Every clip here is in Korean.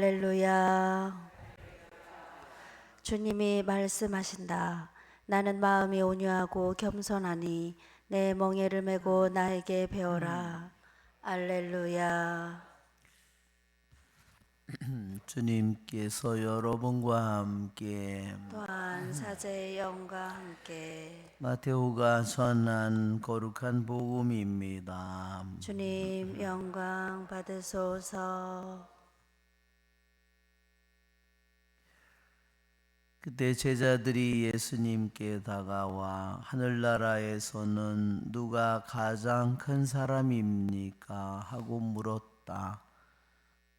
할렐루야. 주님이 말씀하신다. 나는 마음이 온유하고 겸손하니 내 멍에를 메고 나에게 배워라. 할렐루야. 주님께서 여러분과 함께 또한 사제의 영과 함께 마테오가 전한 거룩한 복음입니다. 주님 영광 받으소서. 그때 제자들이 예수님께 다가와 하늘나라에서는 누가 가장 큰 사람입니까? 하고 물었다.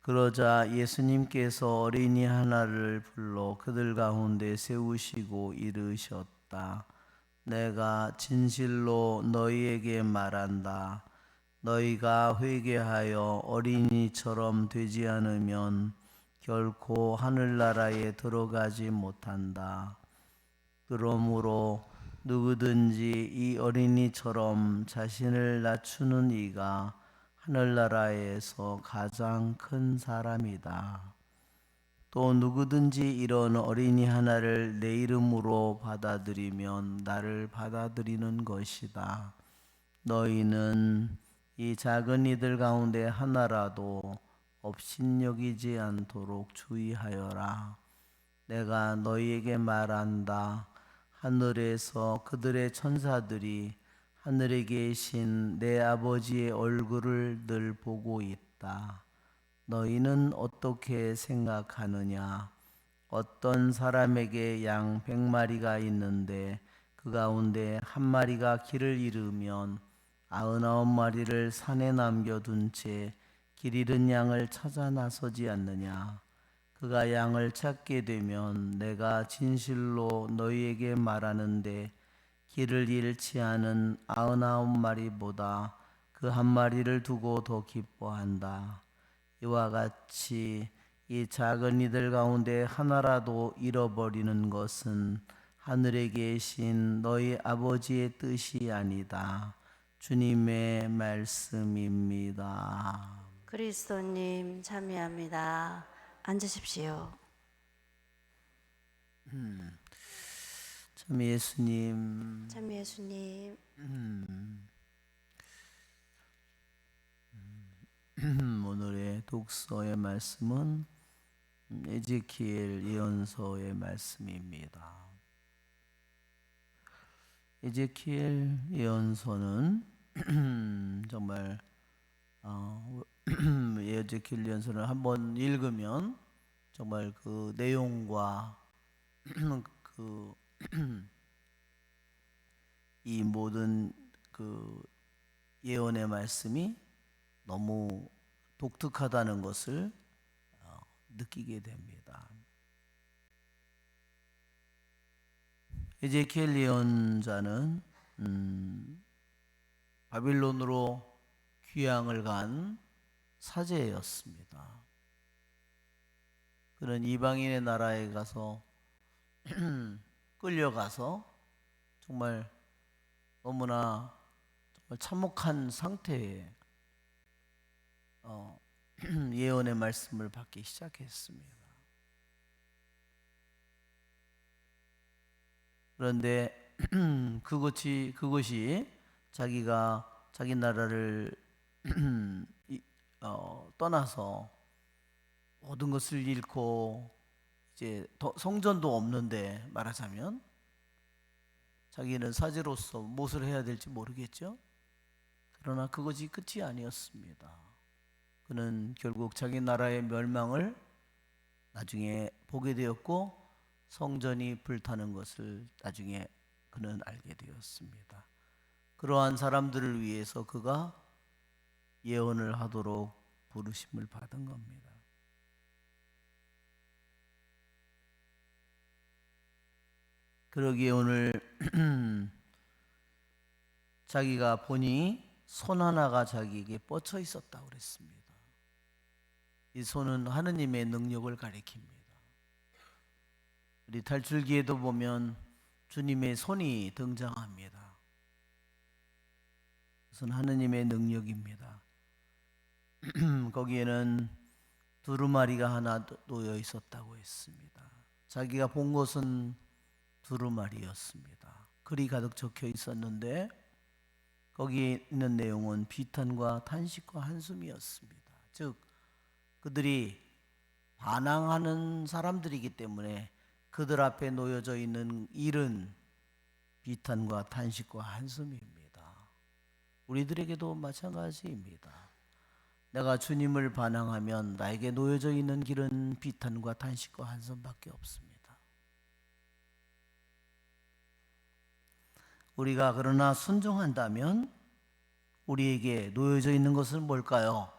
그러자 예수님께서 어린이 하나를 불러 그들 가운데 세우시고 이르셨다. 내가 진실로 너희에게 말한다. 너희가 회개하여 어린이처럼 되지 않으면 결코 하늘나라에 들어가지 못한다. 그러므로 누구든지 이 어린이처럼 자신을 낮추는 이가 하늘나라에서 가장 큰 사람이다. 또 누구든지 이런 어린이 하나를 내 이름으로 받아들이면 나를 받아들이는 것이다. 너희는 이 작은 이들 가운데 하나라도 업신여기지 않도록 주의하여라. 내가 너희에게 말한다. 하늘에서 그들의 천사들이 하늘에 계신 내 아버지의 얼굴을 늘 보고 있다. 너희는 어떻게 생각하느냐? 어떤 사람에게 양 100마리가 있는데 그 가운데 한 마리가 길을 잃으면 99마리를 산에 남겨둔 채 길 잃은 양을 찾아 나서지 않느냐? 그가 양을 찾게 되면 내가 진실로 너희에게 말하는데 길을 잃지 않은 99마리보다 그 한 마리를 두고 더 기뻐한다. 이와 같이 이 작은 이들 가운데 하나라도 잃어버리는 것은 하늘에 계신 너희 아버지의 뜻이 아니다. 주님의 말씀입니다. 그리스도님 참여합니다. 앉으십시오. 참 예수님, 참 예수님. 오늘의 독서의 말씀은 에제키엘 예언서의 말씀입니다. 에제키엘 예언서는 정말 에제키엘 예언서를 한번 읽으면 정말 그 내용과 그 이 모든 그 예언의 말씀이 너무 독특하다는 것을 느끼게 됩니다. 에제키엘 예언자는 바빌론으로 귀향을 간 사제였습니다. 그는 이방인의 나라에 가서 끌려가서 정말 너무나 정말 참혹한 상태에 예언의 말씀을 받기 시작했습니다. 그런데 그것이 자기가 자기 나라를 떠나서 모든 것을 잃고 이제 성전도 없는데 말하자면 자기는 사제로서 무엇을 해야 될지 모르겠죠. 그러나 그것이 끝이 아니었습니다. 그는 결국 자기 나라의 멸망을 나중에 보게 되었고 성전이 불타는 것을 나중에 그는 알게 되었습니다. 그러한 사람들을 위해서 그가 예언을 하도록 부르심을 받은 겁니다. 그러기에 오늘 자기가 보니 손 하나가 자기에게 뻗쳐 있었다고 그랬습니다. 이 손은 하느님의 능력을 가리킵니다. 우리 탈출기에도 보면 주님의 손이 등장합니다. 그것은 하느님의 능력입니다. 거기에는 두루마리가 하나 놓여 있었다고 했습니다. 자기가 본 것은 두루마리였습니다. 글이 가득 적혀 있었는데 거기에 있는 내용은 비탄과 탄식과 한숨이었습니다. 즉 그들이 반항하는 사람들이기 때문에 그들 앞에 놓여져 있는 일은 비탄과 탄식과 한숨입니다. 우리들에게도 마찬가지입니다. 내가 주님을 반항하면 나에게 놓여져 있는 길은 비탄과 탄식과 한숨밖에 없습니다. 우리가 그러나 순종한다면 우리에게 놓여져 있는 것은 뭘까요?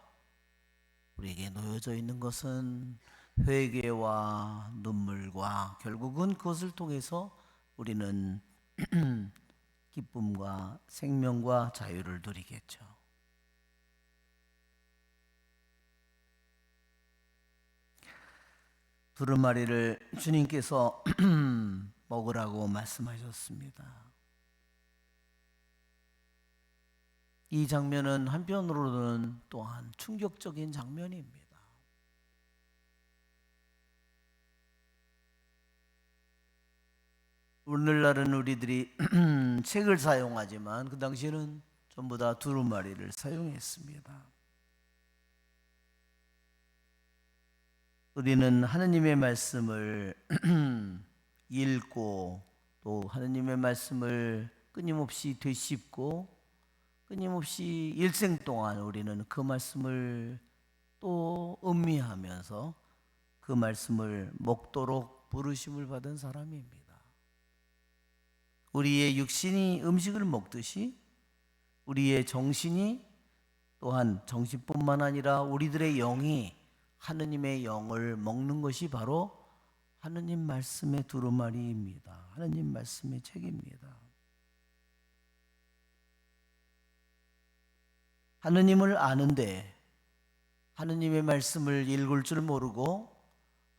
우리에게 놓여져 있는 것은 회개와 눈물과 결국은 그것을 통해서 우리는 기쁨과 생명과 자유를 누리겠죠. 두루마리를 주님께서 먹으라고 말씀하셨습니다. 이 장면은 한편으로는 또한 충격적인 장면입니다. 오늘날은 우리들이 책을 사용하지만 그 당시에는 전부 다 두루마리를 사용했습니다. 우리는 하느님의 말씀을 읽고 또 하느님의 말씀을 끊임없이 되씹고 끊임없이 일생 동안 우리는 그 말씀을 또 음미하면서 그 말씀을 먹도록 부르심을 받은 사람입니다. 우리의 육신이 음식을 먹듯이 우리의 정신이 또한 정신뿐만 아니라 우리들의 영이 하느님의 영을 먹는 것이 바로 하느님 말씀의 두루마리입니다. 하느님 말씀의 책입니다. 하느님을 아는데 하느님의 말씀을 읽을 줄 모르고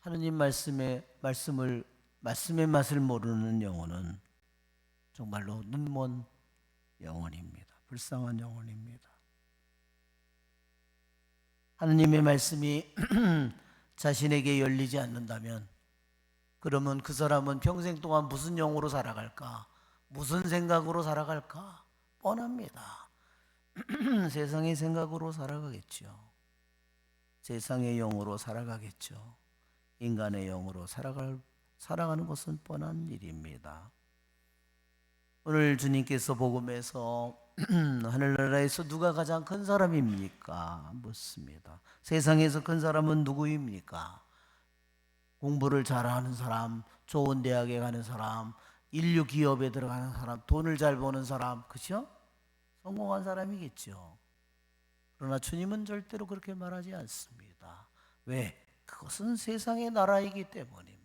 하느님 말씀의 맛을 모르는 영혼은 정말로 눈먼 영혼입니다. 불쌍한 영혼입니다. 하느님의 말씀이 자신에게 열리지 않는다면 그러면 그 사람은 평생 동안 무슨 영으로 살아갈까? 무슨 생각으로 살아갈까? 뻔합니다. 세상의 생각으로 살아가겠죠. 세상의 영으로 살아가겠죠. 인간의 영으로 살아가는 것은 뻔한 일입니다. 오늘 주님께서 복음에서 하늘나라에서 누가 가장 큰 사람입니까? 묻습니다. 세상에서 큰 사람은 누구입니까? 공부를 잘하는 사람, 좋은 대학에 가는 사람, 인류 기업에 들어가는 사람, 돈을 잘 버는 사람, 그렇죠? 성공한 사람이겠죠. 그러나 주님은 절대로 그렇게 말하지 않습니다. 왜? 그것은 세상의 나라이기 때문입니다.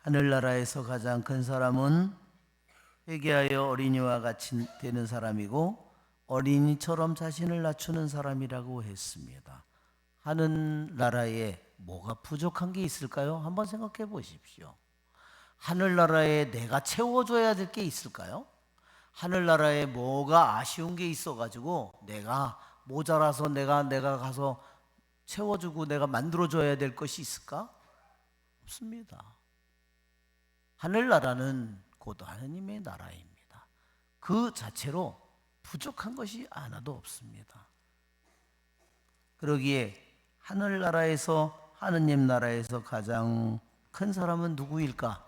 하늘나라에서 가장 큰 사람은 회개하여 어린이와 같이 되는 사람이고 어린이처럼 자신을 낮추는 사람이라고 했습니다. 하늘나라에 뭐가 부족한 게 있을까요? 한번 생각해 보십시오. 하늘나라에 내가 채워줘야 될 게 있을까요? 하늘나라에 뭐가 아쉬운 게 있어가지고 내가 모자라서 내가 가서 채워주고 내가 만들어줘야 될 것이 있을까? 없습니다. 하늘나라는 곧 하느님의 나라입니다. 그 자체로 부족한 것이 하나도 없습니다. 그러기에 하늘나라에서 하느님 나라에서 가장 큰 사람은 누구일까?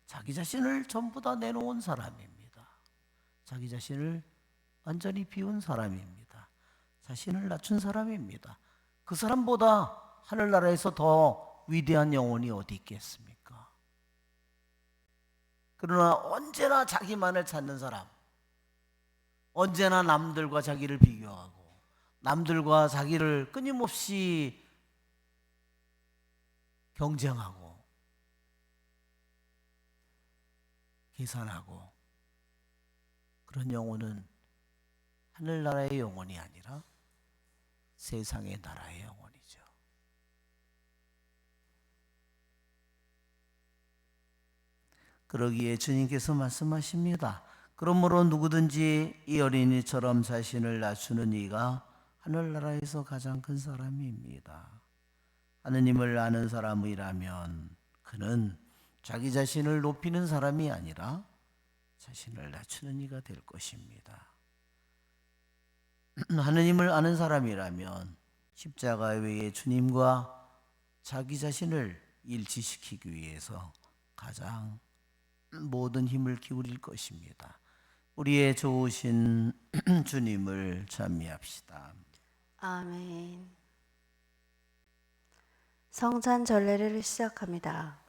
자기 자신을 전부 다 내놓은 사람입니다. 자기 자신을 완전히 비운 사람입니다. 자신을 낮춘 사람입니다. 그 사람보다 하늘나라에서 더 위대한 영혼이 어디 있겠습니까? 그러나 언제나 자기만을 찾는 사람, 언제나 남들과 자기를 비교하고 남들과 자기를 끊임없이 경쟁하고 계산하고 그런 영혼은 하늘나라의 영혼이 아니라 세상의 나라의 영혼이죠. 그러기에 주님께서 말씀하십니다. 그러므로 누구든지 이 어린이처럼 자신을 낮추는 이가 하늘나라에서 가장 큰 사람입니다. 하느님을 아는 사람이라면 그는 자기 자신을 높이는 사람이 아니라 자신을 낮추는 이가 될 것입니다. 하느님을 아는 사람이라면 십자가 외에 주님과 자기 자신을 일치시키기 위해서 가장 모든 힘을 기울일 것입니다. 우리의 좋으신 주님을 찬미합시다. 아멘. 성찬 전례를 시작합니다.